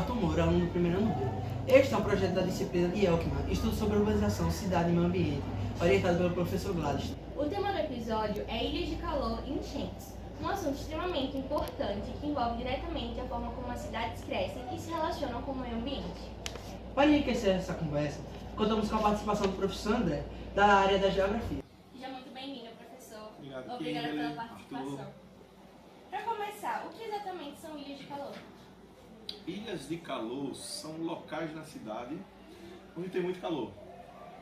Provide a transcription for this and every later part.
Arthur Moura, aluno do primeiro ano B. Este é um projeto da disciplina de Elkman, estudo sobre urbanização, cidade e meio ambiente, orientado pelo professor Gladys. O tema do episódio é ilhas de calor e enchentes, um assunto extremamente importante que envolve diretamente a forma como as cidades crescem e se relacionam com o meio ambiente. Para enriquecer essa conversa, contamos com a participação do professor André, da área da geografia. Seja muito bem-vindo, professor. Obrigado, Obrigada Kimberly, pela participação. Para começar, o que exatamente são ilhas de calor? Ilhas de calor são locais na cidade onde tem muito calor.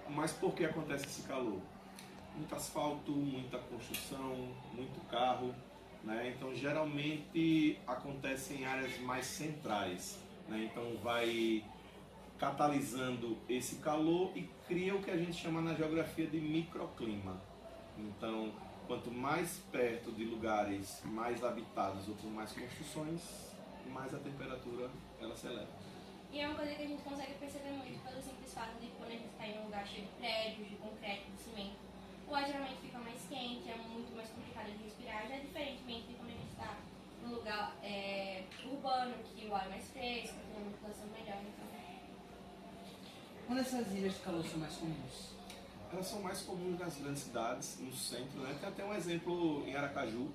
Mas por que acontece esse calor? Muito asfalto, muita construção, muito carro, né? Então geralmente acontece em áreas mais centrais, né? Então vai catalisando esse calor e cria o que a gente chama na geografia de microclima. Então, quanto mais perto de lugares mais habitados ou com mais construções, mais a temperatura ela se eleva. E é uma coisa que a gente consegue perceber muito pelo simples fato de quando a gente está em um lugar cheio de prédios, de concreto, de cimento, o ar geralmente fica mais quente, é muito mais complicado de respirar, já é diferentemente de quando a gente está num lugar urbano, que o ar é mais fresco, tem uma ventilação melhor. Então... Quando essas ilhas de calor são mais comuns? Elas são mais comuns nas grandes cidades, no centro, né? Tem até um exemplo em Aracaju.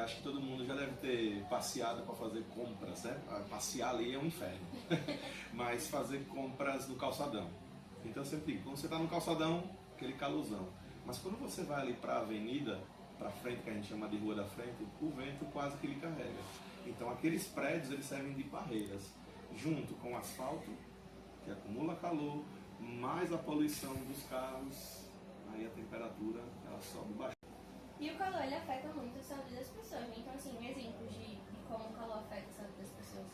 Acho que todo mundo já deve ter passeado para fazer compras, né? Passear ali é um inferno, mas fazer compras no calçadão. Então eu sempre digo, quando você está no calçadão, aquele calorzão. Mas quando você vai ali para a avenida, para frente, que a gente chama de rua da frente, o vento quase que lhe carrega. Então aqueles prédios eles servem de barreiras, junto com o asfalto, que acumula calor, mais a poluição dos carros, aí a temperatura ela sobe bastante. E o calor ele afeta muito a saúde das pessoas, né? Então, assim, exemplos de como o calor afeta a saúde das pessoas.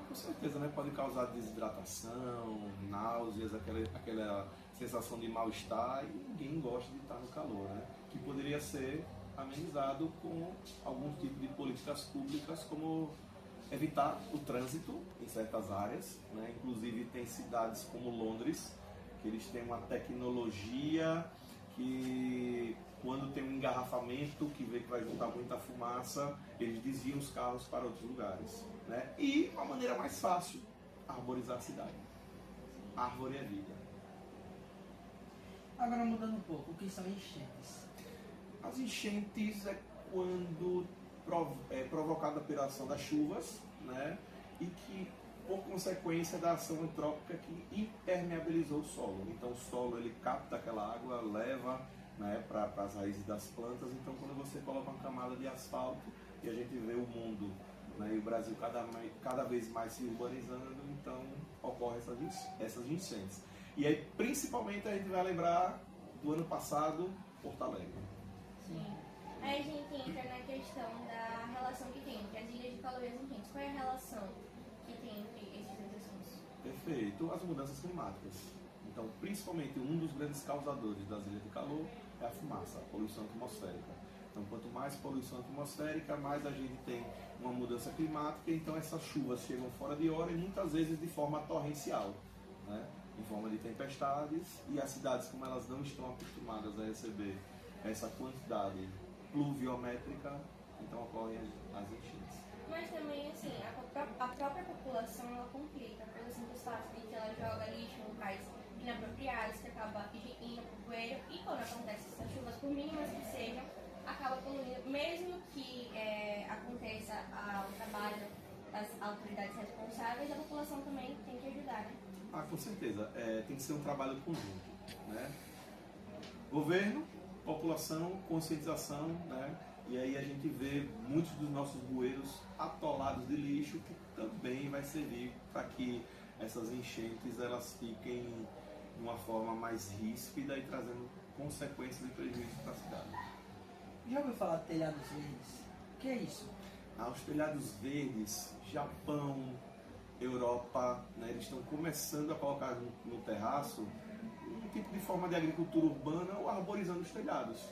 Com certeza, né? Pode causar desidratação, náuseas, aquela sensação de mal-estar, e ninguém gosta de estar no calor, né? Que poderia ser amenizado com algum tipo de políticas públicas, como evitar o trânsito em certas áreas, né? Inclusive tem cidades como Londres, que eles têm uma tecnologia que quando tem um engarrafamento que vê que vai juntar muita fumaça, eles desviam os carros para outros lugares, né? E uma maneira mais fácil, arborizar a cidade. Árvore é vida. Agora mudando um pouco, o que são enchentes? As enchentes é quando é provocada pela ação das chuvas, né? E que por consequência da ação antrópica que impermeabilizou o solo. Então o solo ele capta aquela água, leva, né, para as raízes das plantas. Então quando você coloca uma camada de asfalto e a gente vê o mundo, né, e o Brasil cada vez mais se urbanizando, então ocorrem essas enchentes. E aí principalmente a gente vai lembrar do ano passado, Porto Alegre. Sim. Aí a gente entra na questão da relação que tem entre as ilhas de calor e as enchentes. Qual é a relação que tem entre esses dois assuntos? Perfeito. As mudanças climáticas. Então, principalmente um dos grandes causadores das ilhas de calor é a fumaça, a poluição atmosférica. Então, quanto mais poluição atmosférica, mais a gente tem uma mudança climática. Então, essas chuvas chegam fora de hora e muitas vezes de forma torrencial, né? Em forma de tempestades. E as cidades, como elas não estão acostumadas a receber essa quantidade pluviométrica, então ocorrem as enchentes. Mas também, assim, a própria população, ela complica pelo simples fato de que ela joga lixo em locais inapropriados, que acaba indo pro poeiro, e quando acontecem essas chuvas, por mínimas que sejam, acaba poluindo, mesmo que aconteça o trabalho das autoridades responsáveis, a população também tem que ajudar, né? Com certeza. Tem que ser um trabalho conjunto, né? Governo, população, conscientização, né? E aí a gente vê muitos dos nossos bueiros atolados de lixo, que também vai servir para que essas enchentes elas fiquem de uma forma mais ríspida e trazendo consequências e prejuízos para a cidade. Já ouviu falar de telhados verdes? O que é isso? Os telhados verdes, Japão, Europa, né, eles estão começando a colocar no terraço um tipo de forma de agricultura urbana ou arborizando os telhados.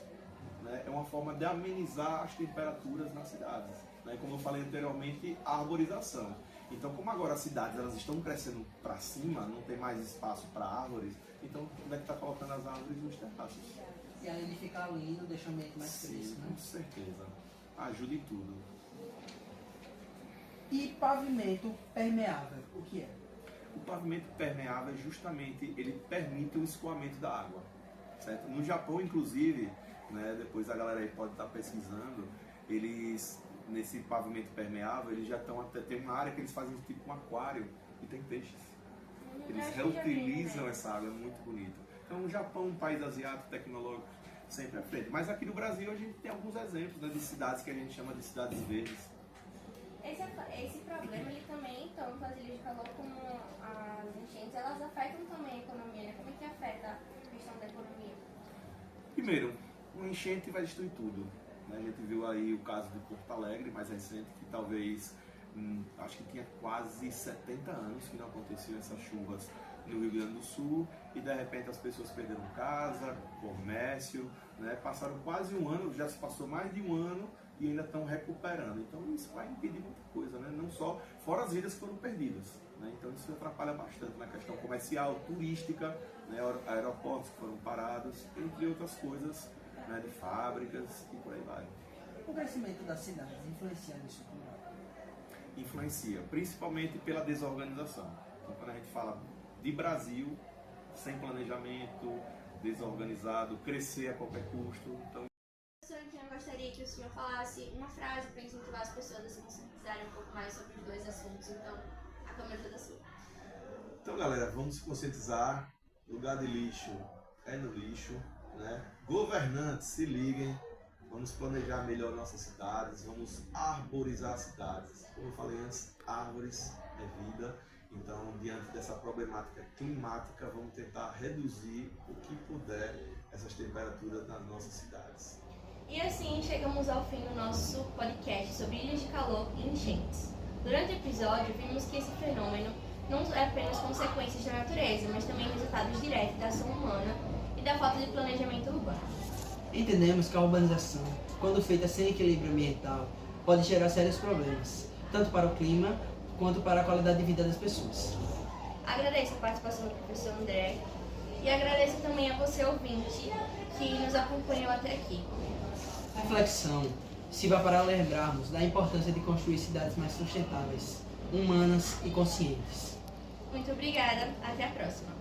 Né? É uma forma de amenizar as temperaturas nas cidades. Né? Como eu falei anteriormente, a arborização. Então, como agora as cidades elas estão crescendo para cima, não tem mais espaço para árvores, então deve estar colocando as árvores nos terraços. E além de ficar lindo, deixa o ambiente mais fresco, né? Com certeza. Ajuda em tudo. E pavimento permeável, o que pavimento permeável é justamente, ele permite o escoamento da água, certo? No Japão, inclusive, né, depois a galera aí pode estar pesquisando, eles, nesse pavimento permeável, eles já estão até, tem uma área que eles fazem tipo um aquário e tem peixes. Eles reutilizam essa água, é muito bonito. Então, o Japão, um país asiático, tecnológico, sempre à frente. Mas aqui no Brasil, a gente tem alguns exemplos, né, de cidades que a gente chama de cidades verdes. Esse problema, ele também, tanto as ilhas de calor como as enchentes, elas afetam também a economia, né? Como é que afeta a questão da economia? Primeiro, uma enchente vai destruir tudo, né? A gente viu aí o caso de Porto Alegre, mais recente, que talvez, acho que tinha quase 70 anos que não aconteciam essas chuvas no Rio Grande do Sul, e de repente as pessoas perderam casa, comércio, né? Passaram quase um ano, já se passou mais de um ano e ainda estão recuperando. Então isso vai impedir muita coisa, né? Não só, fora as vidas que foram perdidas, né? Então isso atrapalha bastante na questão comercial, turística, né? Aeroportos que foram parados, entre outras coisas, né? De fábricas e por aí vai. O crescimento das cidades influencia nisso tudo? Influencia, principalmente pela desorganização. Então quando a gente fala de Brasil, sem planejamento, desorganizado, crescer a qualquer custo. Então, Eu gostaria que o senhor falasse uma frase para incentivar as pessoas a se conscientizarem um pouco mais sobre os dois assuntos. Então, a câmera toda sua. Então, galera, vamos se conscientizar. Lugar de lixo é no lixo, né? Governantes, se liguem. Vamos planejar melhor nossas cidades, vamos arborizar as cidades. Como eu falei antes, árvores é vida. Então, diante dessa problemática climática, vamos tentar reduzir o que puder essas temperaturas nas nossas cidades. E assim chegamos ao fim do nosso podcast sobre ilhas de calor e enchentes. Durante o episódio, vimos que esse fenômeno não é apenas consequências da natureza, mas também resultados diretos da ação humana e da falta de planejamento urbano. Entendemos que a urbanização, quando feita sem equilíbrio ambiental, pode gerar sérios problemas, tanto para o clima quanto para a qualidade de vida das pessoas. Agradeço a participação do professor André e agradeço também a você, ouvinte, que nos acompanhou até aqui. Reflexão sirva para lembrarmos da importância de construir cidades mais sustentáveis, humanas e conscientes. Muito obrigada, até a próxima.